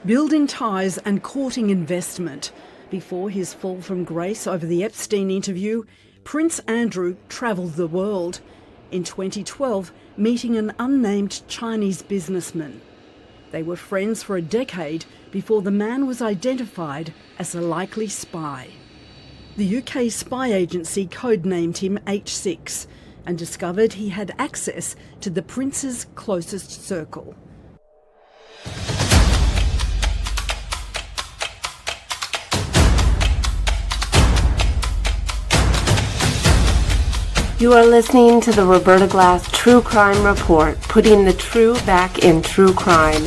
building ties and courting investment. Before his fall from grace over the Epstein interview, Prince Andrew travelled the world. In 2012, meeting an unnamed Chinese businessman. They were friends for a decade before the man was identified as a likely spy. The UK spy agency codenamed him H6 and discovered he had access to the Prince's closest circle. You are listening to the Roberta Glass True Crime Report, putting the true back in true crime.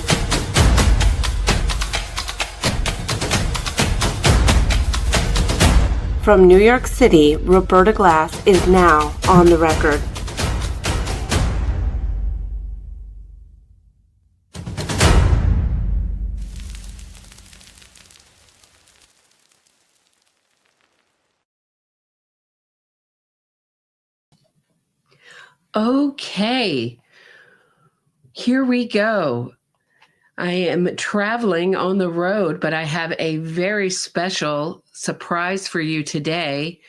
From New York City, Roberta Glass is now on the record. Okay, here we go. I am traveling on the road, but I have a very special surprise for you today.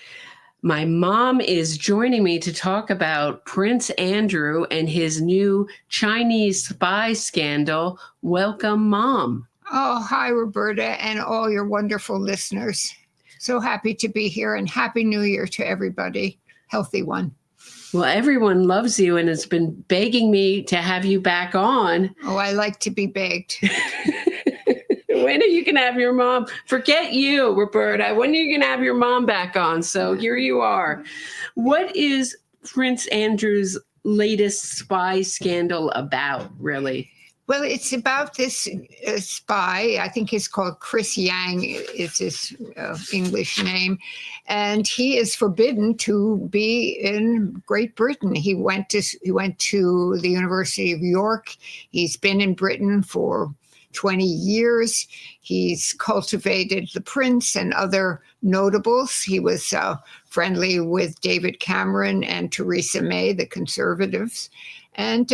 My mom is joining me to talk about Prince Andrew and his new Chinese spy scandal. Welcome, Mom. Oh, hi, Roberta, and all your wonderful listeners. So happy to be here, and Happy New Year to everybody. Healthy one. Well, everyone loves you and has been begging me to have you back on. Oh, I like to be begged. When are you going to have your mom? Forget you, Roberta. When are you going to have your mom back on? So here you are. What is Prince Andrew's latest spy scandal about, really? Well, it's about this spy. I think he's called Chris Yang, is his English name. And he is forbidden to be in Great Britain. He went to the University of York. He's been in Britain for 20 years. He's cultivated the prince and other notables. He was friendly with David Cameron and Theresa May, the conservatives. And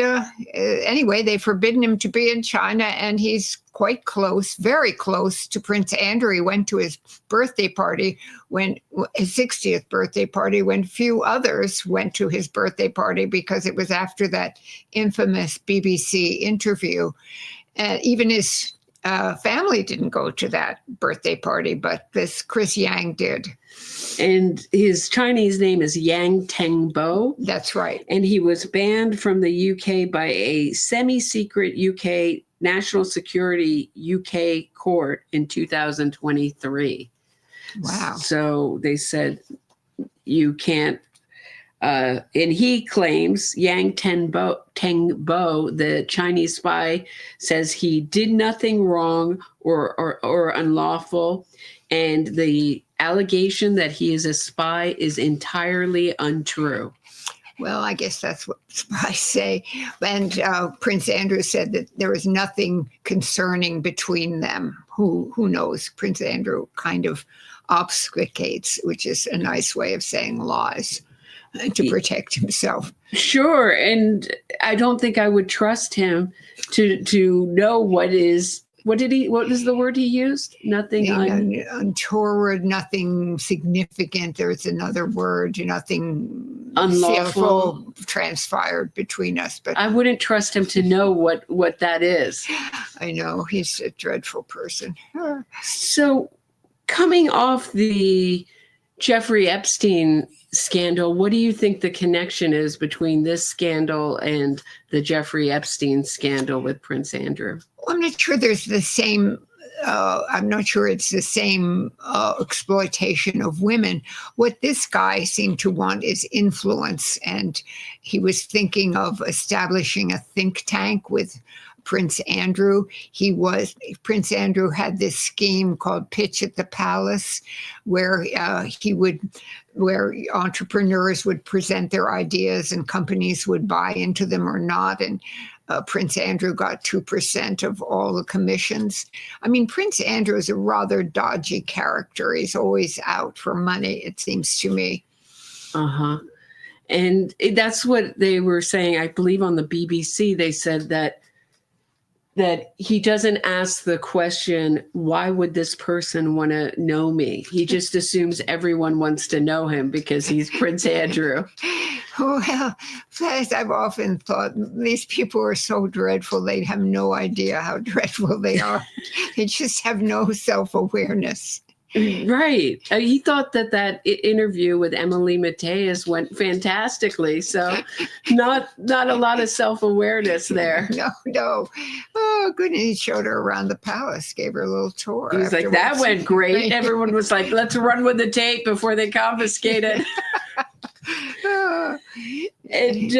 anyway, they've forbidden him to be in China, and he's quite close, very close to Prince Andrew. He went to his birthday party, his 60th birthday party, when few others went to his birthday party because it was after that infamous BBC interview. And even his family didn't go to that birthday party, but this Chris Yang did. And his Chinese name is Yang Tengbo. That's right. And he was banned from the UK by a semi-secret UK National Security UK court in 2023. Wow. So they said you can't, and he claims, Yang Tengbo, the Chinese spy, says he did nothing wrong or unlawful. And the allegation that he is a spy is entirely untrue. Well, I guess that's what spies say. And Prince Andrew said that there was nothing concerning between them. Who knows? Prince Andrew kind of obfuscates, which is a nice way of saying lies, to protect himself. Sure. And I don't think I would trust him to know what is the word he used? Nothing untoward, nothing significant. There's another word, nothing unlawful transpired between us. But I wouldn't trust him to know what that is. I know, he's a dreadful person. So coming off the Jeffrey Epstein scandal, what do you think the connection is between this scandal and the Jeffrey Epstein scandal with Prince Andrew? I'm not sure there's the same, I'm not sure it's the same exploitation of women. What this guy seemed to want is influence, and he was thinking of establishing a think tank with Prince Andrew. Prince Andrew had this scheme called Pitch at the Palace, where where entrepreneurs would present their ideas and companies would buy into them or not. And Prince Andrew got 2% of all the commissions. I mean, Prince Andrew is a rather dodgy character. He's always out for money, it seems to me. Uh-huh. And that's what they were saying, I believe, on the BBC. They said that that he doesn't ask the question, why would this person want to know me? He just assumes everyone wants to know him because he's Prince Andrew. Well, as I've often thought, these people are so dreadful, they have no idea how dreadful they are. They just have no self-awareness. Right. He thought that interview with Emily Mateus went fantastically. So not a lot of self-awareness there. No. Oh, goodness. He showed her around the palace, gave her a little tour. He was like, that went great. Everyone was like, let's run with the tape before they confiscate it. And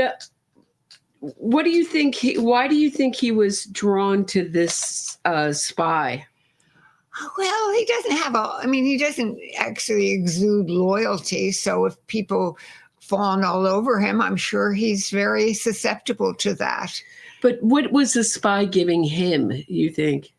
what do you think? Why do you think he was drawn to this spy? Well, he doesn't actually exude loyalty. So if people fawn all over him, I'm sure he's very susceptible to that. But what was the spy giving him, you think?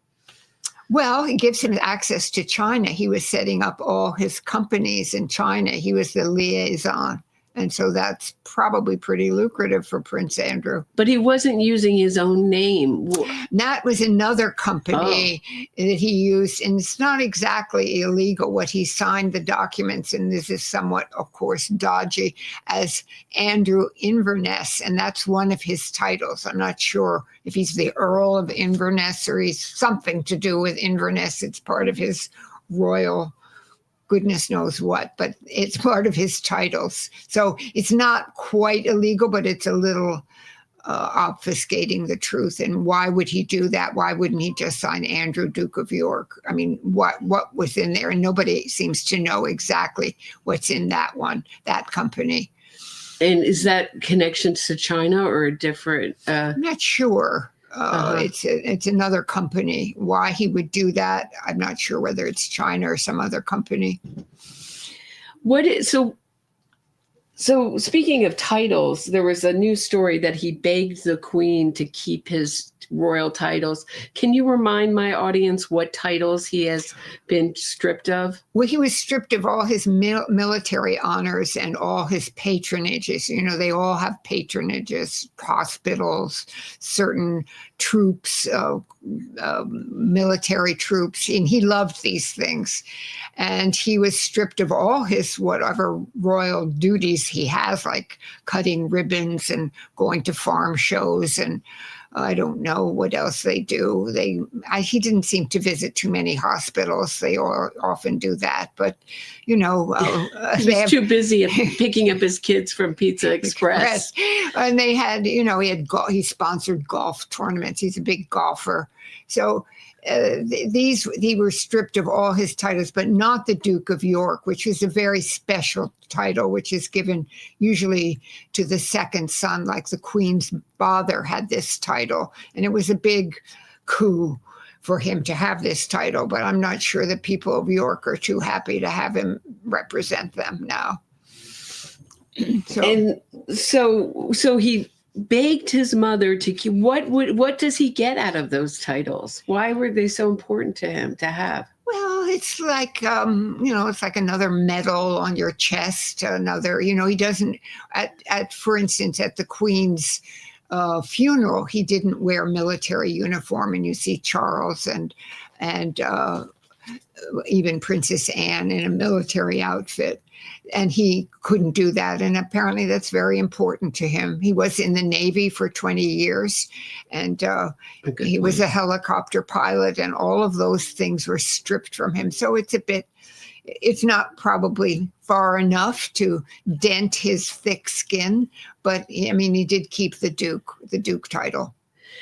Well, he gives him access to China. He was setting up all his companies in China. He was the liaison. And so that's probably pretty lucrative for Prince Andrew. But he wasn't using his own name. That was another company that he used. And it's not exactly illegal what he signed the documents. And this is somewhat, of course, dodgy, as Andrew Inverness. And that's one of his titles. I'm not sure if he's the Earl of Inverness or he's something to do with Inverness. It's part of his royal goodness knows what, but it's part of his titles. So it's not quite illegal, but it's a little obfuscating the truth. And why would he do that? Why wouldn't he just sign Andrew, Duke of York? I mean, what was in there? And nobody seems to know exactly what's in that company. And is that connections to China or a different? I'm not sure. It's another company. Why he would do that, I'm not sure whether it's China or some other company. So speaking of titles, there was a news story that he begged the Queen to keep his royal titles. Can you remind my audience what titles he has been stripped of? Well, he was stripped of all his military honors and all his patronages. You know, they all have patronages, hospitals, certain troops, military troops, and he loved these things. And he was stripped of all his whatever royal duties he has, like cutting ribbons and going to farm shows, and I don't know what else they do. He didn't seem to visit too many hospitals. They all often do that, but you know, he's too busy at picking up his kids from Pizza Express. And they had, he sponsored golf tournaments. He's a big golfer, so. He were stripped of all his titles, but not the Duke of York, which is a very special title, which is given usually to the second son, like the Queen's father had this title. And it was a big coup for him to have this title, but I'm not sure the people of York are too happy to have him represent them now. So he begged his mother to keep. What does he get out of those titles? Why were they so important to him to have? Well, it's like it's like another medal on your chest. Another, he doesn't for instance, at the Queen's funeral, he didn't wear military uniform, and you see Charles and even Princess Anne in a military outfit. And he couldn't do that. And apparently that's very important to him. He was in the Navy for 20 years, and he was a helicopter pilot, and all of those things were stripped from him. So it's not probably far enough to dent his thick skin, but he did keep the Duke title,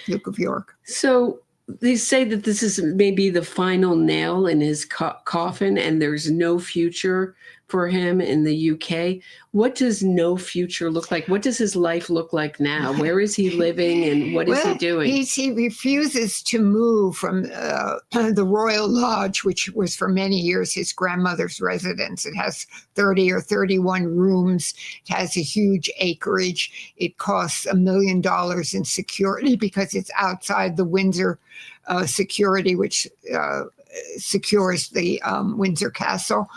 Duke of York. So they say that this is maybe the final nail in his coffin, and there's no future for him in the UK. What does no future look like? What does his life look like now? Where is he living, and what is he doing? He refuses to move from the Royal Lodge, which was for many years his grandmother's residence. It has 30 or 31 rooms. It has a huge acreage. It costs $1 million in security because it's outside the Windsor security, which secures the Windsor Castle.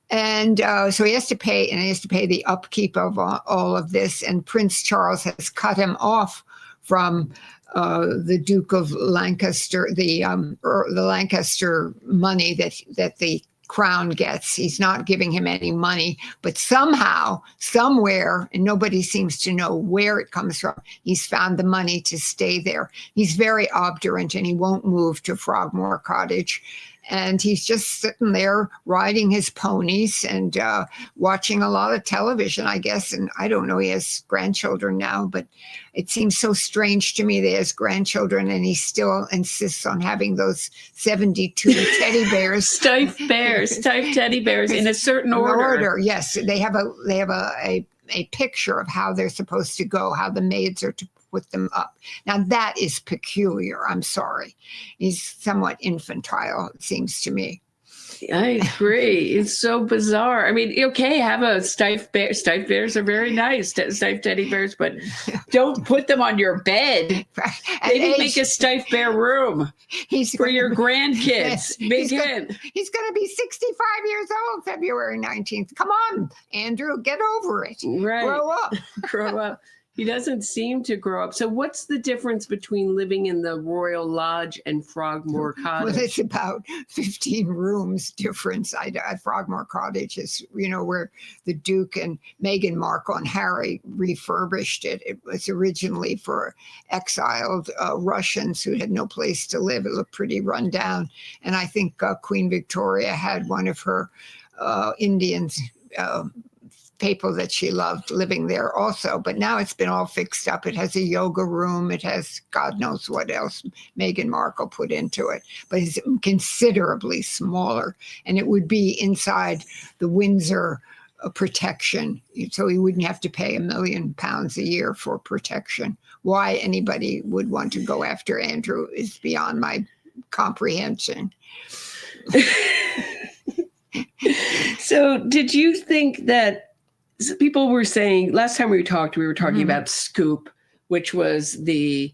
And so he has to pay, and he has to pay the upkeep of all of this. And Prince Charles has cut him off from the Duke of Lancaster, the Lancaster money that the crown gets. He's not giving him any money, but somehow, somewhere, and nobody seems to know where it comes from, he's found the money to stay there. He's very obdurate and he won't move to Frogmore Cottage. And he's just sitting there riding his ponies and watching a lot of television, I guess. And I don't know, he has grandchildren now, but it seems so strange to me that he has grandchildren and he still insists on having those 72 teddy bears. Stuffed teddy bears in a certain order. Yes, they have a picture of how they're supposed to go, how the maids are to put them up. Now that is peculiar. I'm sorry. He's somewhat infantile, it seems to me. I agree. It's so bizarre. I mean, okay, have a stuffed bear. Stuffed bears are very nice, stuffed teddy bears, but don't put them on your bed. Maybe make a stuffed bear room for your grandkids. He's going to be 65 years old February 19th. Come on, Andrew, get over it. Right. Grow up. Grow up. He doesn't seem to grow up. So what's the difference between living in the Royal Lodge and Frogmore Cottage? Well, it's about 15 rooms difference. At Frogmore Cottage is, where the Duke and Meghan Markle and Harry refurbished it. It was originally for exiled Russians who had no place to live. It looked pretty run down. And I think Queen Victoria had one of her Indians people that she loved living there also, but now it's been all fixed up. It has a yoga room. It has God knows what else Meghan Markle put into it, but it's considerably smaller, and it would be inside the Windsor protection, so he wouldn't have to pay £1 million a year for protection. Why anybody would want to go after Andrew is beyond my comprehension. So did you think that people were saying, last time we were talking about Scoop, which was the,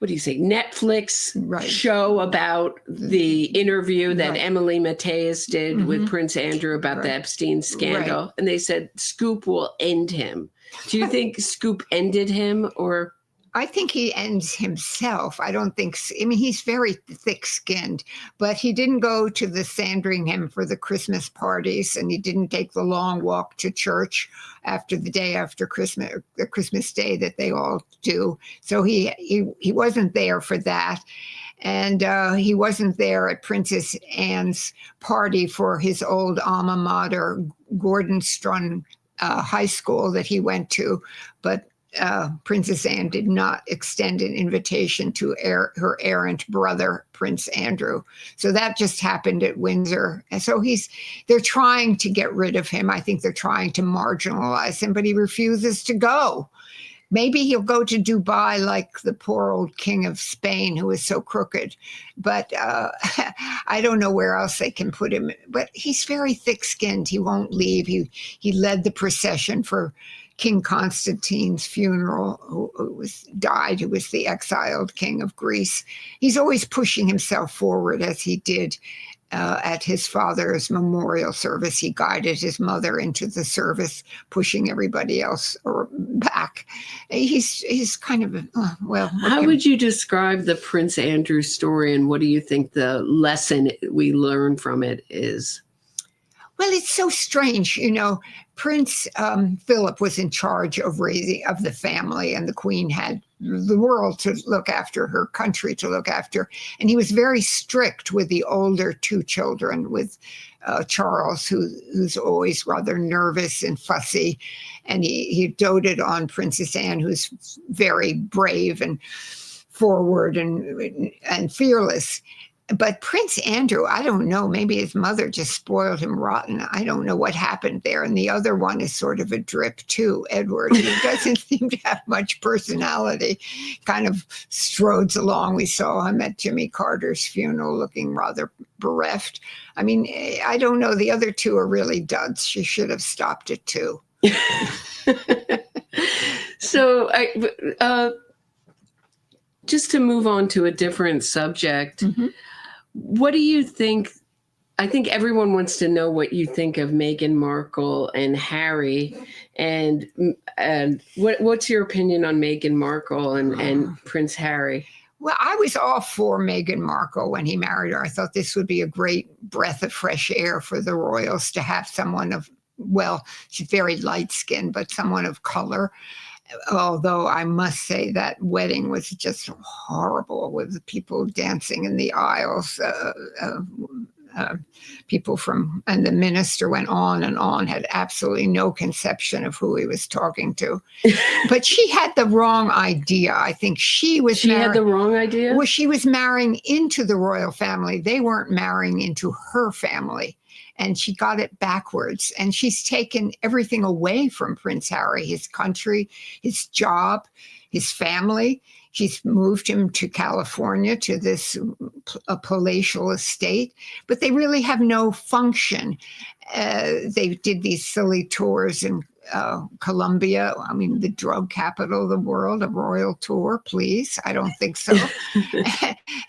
Netflix show about the interview that Emily Mateus did with Prince Andrew about the Epstein scandal. And they said Scoop will end him. Do you think Scoop ended him, or? I think he ends himself. He's very thick-skinned, but he didn't go to the Sandringham for the Christmas parties, and he didn't take the long walk to church after the day after Christmas, the Christmas day that they all do. So he wasn't there for that. And he wasn't there at Princess Anne's party for his old alma mater, Gordonstrun High School, that he went to, but Princess Anne did not extend an invitation to her errant brother, Prince Andrew. So that just happened at Windsor. And so they're trying to get rid of him. I think they're trying to marginalize him, but he refuses to go. Maybe he'll go to Dubai like the poor old king of Spain, who is so crooked. But I don't know where else they can put him. But he's very thick-skinned. He won't leave. He led the procession for King Constantine's funeral, who died, who was the exiled king of Greece. He's always pushing himself forward, as he did at his father's memorial service. He guided his mother into the service, pushing everybody else back. He's kind of, How would you describe the Prince Andrew story, and what do you think the lesson we learn from it is? Well, it's so strange, Prince Philip was in charge of the family, and the Queen had the world to look after, her country to look after. And he was very strict with the older two children, with Charles, who's always rather nervous and fussy. And he doted on Princess Anne, who's very brave and forward and fearless. But Prince Andrew, I don't know, maybe his mother just spoiled him rotten. I don't know what happened there. And the other one is sort of a drip too, Edward. He doesn't seem to have much personality, kind of strodes along. We saw him at Jimmy Carter's funeral looking rather bereft. I mean, I don't know. The other two are really duds. She should have stopped it too. So just to move on to a different subject, what do you think I think everyone wants to know what you think of Meghan Markle and Harry, and what's your opinion on Meghan Markle and Prince Harry? Well, I was all for Meghan Markle when he married her. I thought this would be a great breath of fresh air for the royals to have someone of, well, she's very light-skinned, but someone of color. Although I must say that wedding was just horrible, with people dancing in the aisles. People and the minister went on and on, had absolutely no conception of who he was talking to. But she had the wrong idea. I think she had the wrong idea? Well, she was marrying into the royal family. They weren't marrying into her family. And she got it backwards. And she's taken everything away from Prince Harry, his country, his job, his family. She's moved him to California, to this palatial estate, but they really have no function. They did these silly tours in Colombia, I mean, the drug capital of the world, a royal tour, please. I don't think so.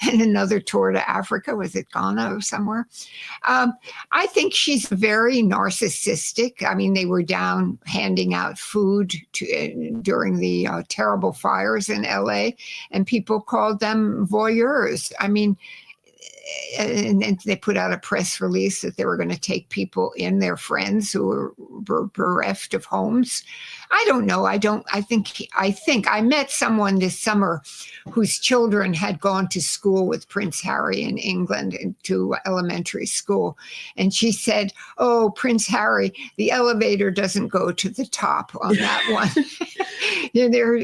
And another tour to Africa. Was it Ghana or somewhere? I think she's very narcissistic. I mean, they were down handing out food during the terrible fires in LA, and people called them voyeurs. I mean, and they put out a press release that they were going to take people in, their friends who were bereft of homes. I don't know. I think I met someone this summer whose children had gone to school with Prince Harry in England, to elementary school. And she said, "Oh, Prince Harry, the elevator doesn't go to the top on that one."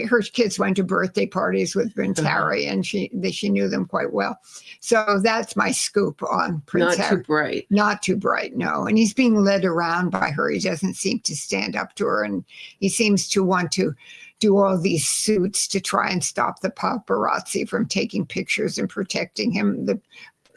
Her kids went to birthday parties with Prince Harry, and she knew them quite well. So that's my scoop on Prince Harry. Not too bright. Not too bright, no. And he's being led around by her. He doesn't seem to stand up to her, and he seems to want to do all these suits to try and stop the paparazzi from taking pictures and protecting him.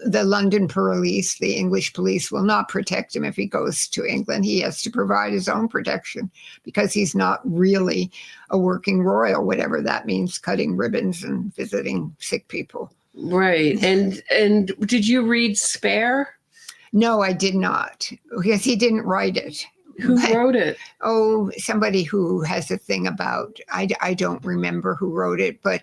The London police, the English police, will not protect him if he goes to England. He has to provide his own protection because he's not really a working royal, whatever that means, cutting ribbons and visiting sick people. Right. And did you read Spare? No, I did not, because he didn't write it. Who wrote it? Oh, somebody who has a thing about, I don't remember who wrote it, but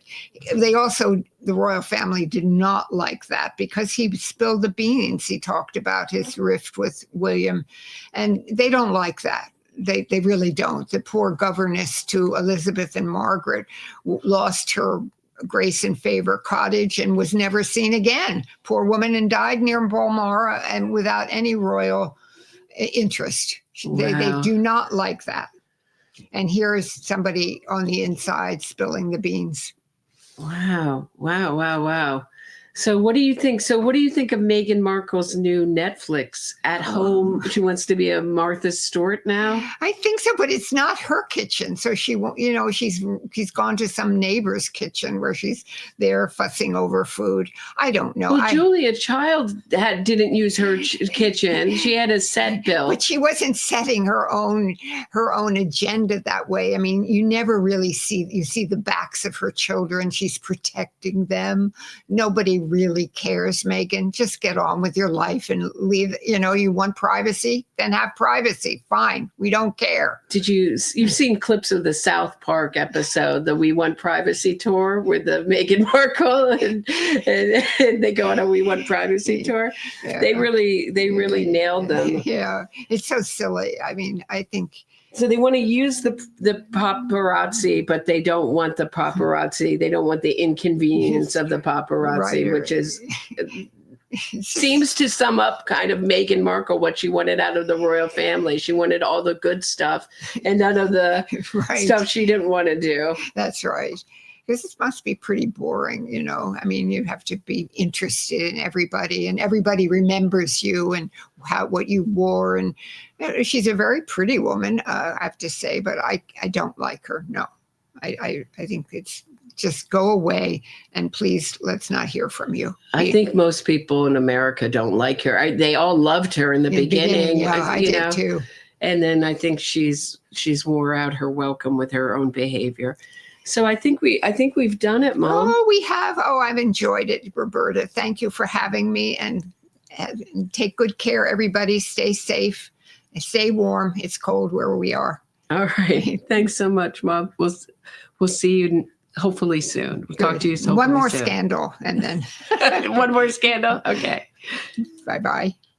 the royal family did not like that because he spilled the beans. He talked about his rift with William, and they don't like that. They really don't. The poor governess to Elizabeth and Margaret lost her grace and favor cottage and was never seen again. Poor woman, and died near Balmoral and without any royal interest. Wow. They do not like that. And here's somebody on the inside spilling the beans. Wow. So what do you think? What do you think of Meghan Markle's new Netflix At Home? She wants to be a Martha Stewart now? I think so, but it's not her kitchen. So she won't, she's gone to some neighbor's kitchen where she's there fussing over food. I don't know. Well, Julia Child didn't use her kitchen. She had a set built. But she wasn't setting her own agenda that way. I mean, you never really see the backs of her children. She's protecting them. Nobody really cares, Meghan. Just get on with your life and leave. You want privacy, then have privacy. Fine. We don't care. You've seen clips of the South Park episode, the We Want Privacy tour with the Meghan Markle and they go on a We Want Privacy tour. Yeah. They really nailed them. Yeah. It's so silly. I mean, I think. So they want to use the paparazzi, but they don't want the paparazzi. They don't want the inconvenience of the paparazzi, which is seems to sum up kind of Meghan Markle, what she wanted out of the royal family. She wanted all the good stuff and none of the stuff she didn't want to do. That's right. Because it must be pretty boring, I mean, you have to be interested in everybody, and everybody remembers you and what you wore. And she's a very pretty woman, I have to say, but I don't like her. No, I think it's just go away, and please, let's not hear from you. I think most people in America don't like her. They all loved her in the beginning. Yeah, I did too. And then I think she's wore out her welcome with her own behavior. So I think we've done it, Mom. Oh, we have. Oh, I've enjoyed it, Roberta. Thank you for having me, and take good care, everybody. Stay safe and stay warm. It's cold where we are. All right. Thanks so much, Mom. We'll see you hopefully soon. We'll talk to you soon. One more scandal and then. One more scandal? Okay. Bye-bye.